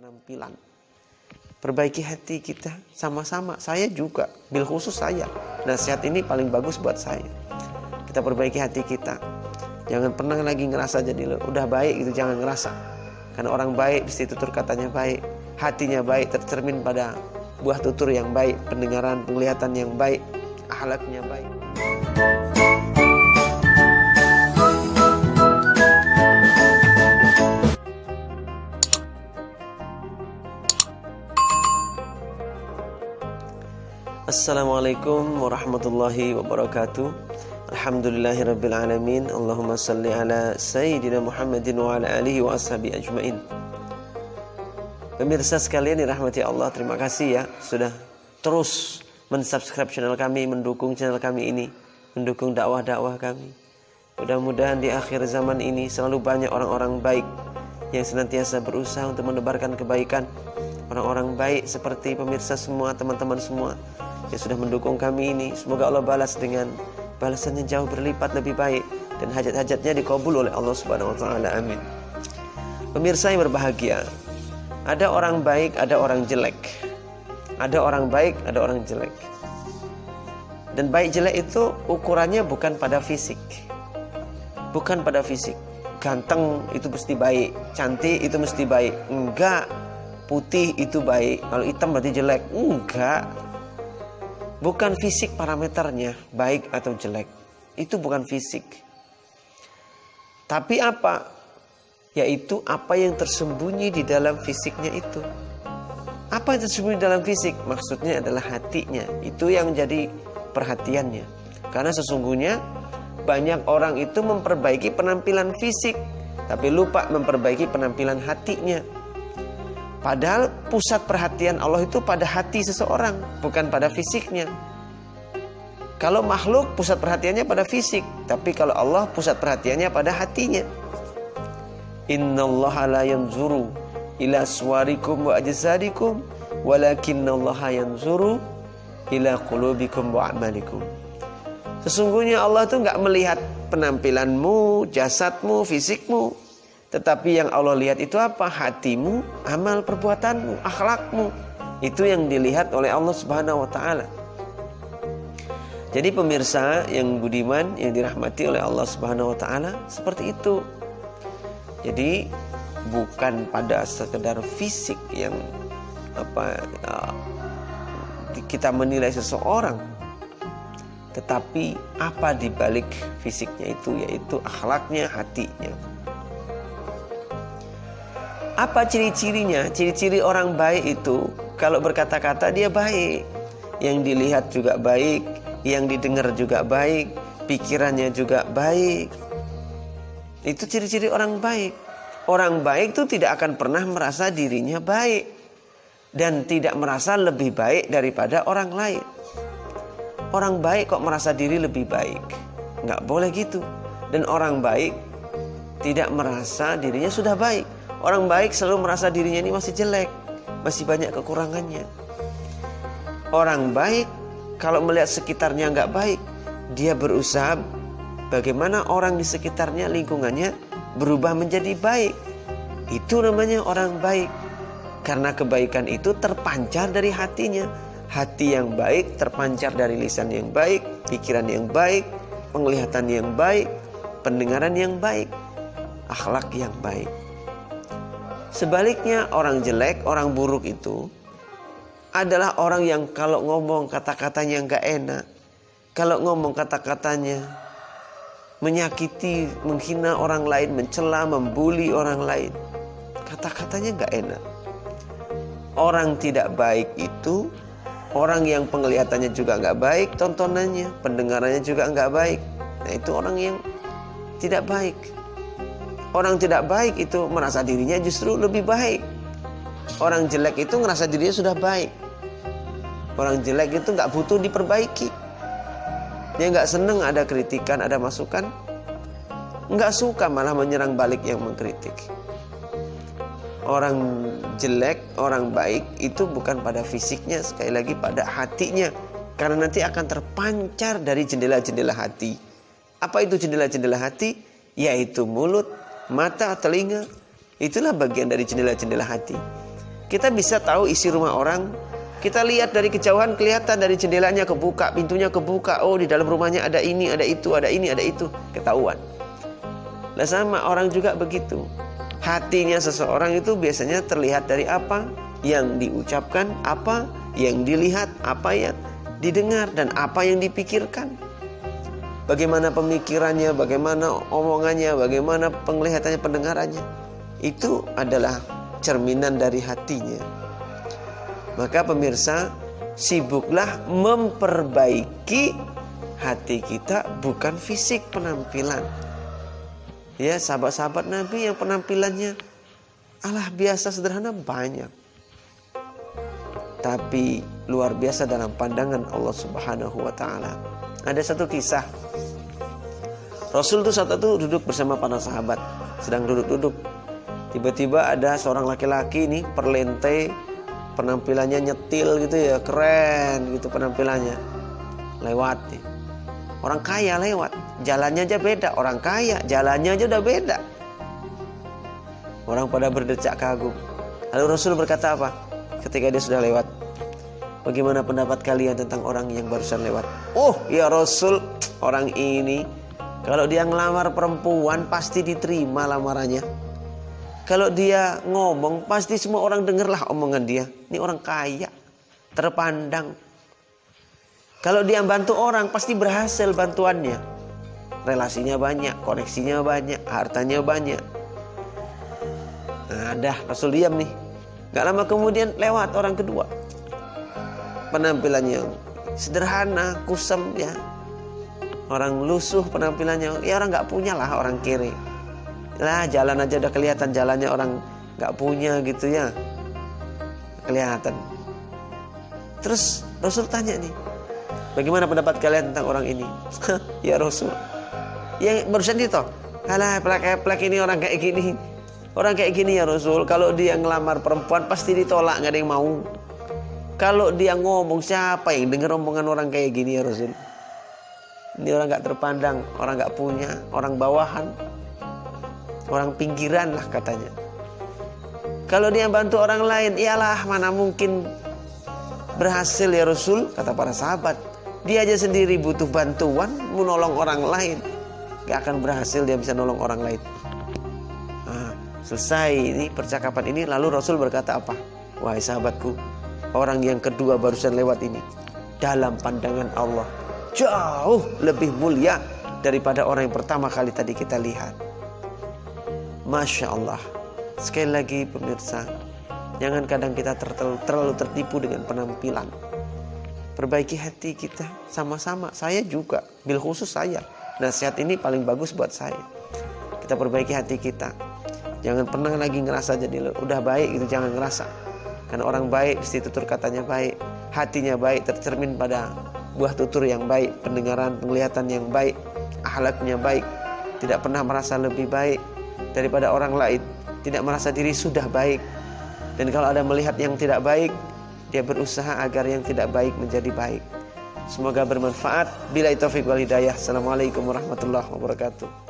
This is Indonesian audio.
penampilan. Perbaiki hati kita sama-sama. Saya juga, bil khusus saya. Nasihat ini paling bagus buat saya. Kita perbaiki hati kita. Jangan pernah lagi ngerasa jadi udah baik gitu, jangan ngerasa. Karena orang baik mesti tutur katanya baik, hatinya baik, tercermin pada buah tutur yang baik, pendengaran, penglihatan yang baik, akhlaknya baik. Assalamualaikum warahmatullahi wabarakatuh. Alhamdulillahirabbil alamin. Allahumma salli ala sayyidina Muhammadin wa ala alihi wa ashabi ajmain. Pemirsa sekalian dirahmati Allah, terima kasih ya sudah terus mensubscribe channel kami, mendukung channel kami ini, mendukung dakwah-dakwah kami. Mudah-mudahan di akhir zaman ini selalu banyak orang-orang baik yang senantiasa berusaha untuk menebarkan kebaikan. Orang-orang baik seperti pemirsa semua, teman-teman semua yang sudah mendukung kami ini, semoga Allah balas dengan balasan yang jauh berlipat lebih baik dan hajat-hajatnya dikabul oleh Allah Subhanahu wa taala. Amin. Pemirsa yang berbahagia, ada orang baik, ada orang jelek. Ada orang baik, ada orang jelek. Dan baik jelek itu ukurannya bukan pada fisik. Bukan pada fisik. Ganteng itu mesti baik, cantik itu mesti baik. Enggak. Putih itu baik, kalau hitam berarti jelek. Enggak. Bukan fisik parameternya baik atau jelek. Itu bukan fisik. Tapi apa? Yaitu apa yang tersembunyi di dalam fisiknya itu. Apa yang tersembunyi di dalam fisik? Maksudnya adalah hatinya. Itu yang jadi perhatiannya. Karena sesungguhnya banyak orang itu memperbaiki penampilan fisik, tapi lupa memperbaiki penampilan hatinya. Padahal pusat perhatian Allah itu pada hati seseorang, bukan pada fisiknya. Kalau makhluk pusat perhatiannya pada fisik, tapi kalau Allah pusat perhatiannya pada hatinya. Innallaha la yanzuru ila suwarikum wa ajsadikum, walakinallaha yanzuru ila qulubikum wa a'malikum. Sesungguhnya Allah itu enggak melihat penampilanmu, jasadmu, fisikmu. Tetapi yang Allah lihat itu apa? Hatimu, amal perbuatanmu, akhlakmu. Itu yang dilihat oleh Allah Subhanahu wa taala. Jadi pemirsa yang budiman, yang dirahmati oleh Allah Subhanahu wa taala, seperti itu. Jadi bukan pada sekedar fisik yang kita menilai seseorang, tetapi apa di balik fisiknya itu, yaitu akhlaknya, hatinya. Apa ciri-cirinya? Ciri-ciri orang baik itu kalau berkata-kata dia baik, yang dilihat juga baik, yang didengar juga baik, pikirannya juga baik. Itu ciri-ciri orang baik. Orang baik itu tidak akan pernah merasa dirinya baik dan tidak merasa lebih baik daripada orang lain. Orang baik kok merasa diri lebih baik? Nggak boleh gitu. Dan orang baik tidak merasa dirinya sudah baik. Orang baik selalu merasa dirinya ini masih jelek, masih banyak kekurangannya. Orang baik kalau melihat sekitarnya nggak baik, dia berusaha bagaimana orang di sekitarnya, lingkungannya berubah menjadi baik. Itu namanya orang baik. Karena kebaikan itu terpancar dari hatinya. Hati yang baik terpancar dari lisan yang baik, pikiran yang baik, penglihatan yang baik, pendengaran yang baik, akhlak yang baik. Sebaliknya orang jelek, orang buruk itu adalah orang yang kalau ngomong kata-katanya nggak enak, kalau ngomong kata-katanya menyakiti, menghina orang lain, mencela, membuli orang lain, kata-katanya nggak enak. Orang tidak baik itu orang yang penglihatannya juga nggak baik, tontonannya, pendengarannya juga nggak baik. Nah itu orang yang tidak baik. Orang tidak baik itu merasa dirinya justru lebih baik. Orang jelek itu merasa dirinya sudah baik. Orang jelek itu nggak butuh diperbaiki. Dia nggak seneng ada kritikan, ada masukan. Nggak suka malah menyerang balik yang mengkritik. Orang jelek, orang baik itu bukan pada fisiknya, sekali lagi pada hatinya. Karena nanti akan terpancar dari jendela-jendela hati. Apa itu jendela-jendela hati? Yaitu mulut, mata, telinga. Itulah bagian dari jendela-jendela hati. Kita bisa tahu isi rumah orang. Kita lihat dari kejauhan, kelihatan dari jendelanya kebuka, pintunya kebuka. Oh, di dalam rumahnya ada ini, ada itu, ada ini, ada itu. Ketahuan. Nah, sama orang juga begitu. Hatinya seseorang itu biasanya terlihat dari apa yang diucapkan, apa yang dilihat, apa yang didengar, dan apa yang dipikirkan. Bagaimana pemikirannya, bagaimana omongannya, bagaimana penglihatannya, pendengarannya. Itu adalah cerminan dari hatinya. Maka pemirsa, sibuklah memperbaiki hati kita, bukan fisik penampilan. Ya, sahabat-sahabat Nabi yang penampilannya alah biasa sederhana banyak, tapi luar biasa dalam pandangan Allah Subhanahu wa taala. Ada satu kisah. Rasul itu saat itu duduk bersama para sahabat, sedang duduk-duduk. Tiba-tiba ada seorang laki-laki nih, perlente, penampilannya nyetil gitu ya, keren gitu penampilannya. Lewat nih. Orang kaya lewat, jalannya aja beda. Orang kaya, jalannya aja udah beda. Orang pada berdecak kagum. Lalu Rasul berkata apa? Ketika dia sudah lewat, bagaimana pendapat kalian tentang orang yang barusan lewat? Oh ya Rasul, orang ini kalau dia ngelamar perempuan pasti diterima lamarannya. Kalau dia ngomong pasti semua orang dengarlah omongan dia. Ini orang kaya, terpandang. Kalau dia bantu orang pasti berhasil bantuannya. Relasinya banyak, koneksinya banyak, hartanya banyak. Nah dah, Rasul diam nih. Gak lama kemudian lewat orang kedua. Penampilannya sederhana, kusem ya. Orang lusuh penampilannya. Ya orang gak punya lah, orang kiri. Lah jalan aja udah kelihatan jalannya orang gak punya gitu ya. Kelihatan. Terus Rasul tanya nih, bagaimana pendapat kalian tentang orang ini? Ya Rasul, yang barusan itu, alah plek-plek ini orang kayak gini. Orang kayak gini ya Rasul, kalau dia ngelamar perempuan pasti ditolak, gak ada yang mau. Kalau dia ngomong, siapa yang dengar omongan orang kayak gini ya Rasul? Ini orang gak terpandang, orang gak punya, orang bawahan, orang pinggiran lah katanya. Kalau dia bantu orang lain, iyalah mana mungkin berhasil ya Rasul, kata para sahabat. Dia aja sendiri butuh bantuan, mau nolong orang lain, gak akan berhasil dia bisa nolong orang lain. Nah, selesai ini percakapan ini, lalu Rasul berkata apa? Wahai sahabatku, orang yang kedua barusan lewat ini dalam pandangan Allah jauh lebih mulia daripada orang yang pertama kali tadi kita lihat. Masya Allah. Sekali lagi pemirsa, jangan kadang kita terlalu tertipu dengan penampilan. Perbaiki hati kita sama-sama. Saya juga, bil khusus saya. Nasihat ini paling bagus buat saya. Kita perbaiki hati kita. Jangan pernah lagi ngerasa jadi udah baik gitu, jangan ngerasa. Karena orang baik pasti tutur katanya baik, hatinya baik, tercermin pada buah tutur yang baik, pendengaran, penglihatan yang baik, akhlaknya baik, tidak pernah merasa lebih baik daripada orang lain, tidak merasa diri sudah baik. Dan kalau ada melihat yang tidak baik, dia berusaha agar yang tidak baik menjadi baik. Semoga bermanfaat. Billahi taufiq wal hidayah. Assalamualaikum warahmatullahi wabarakatuh.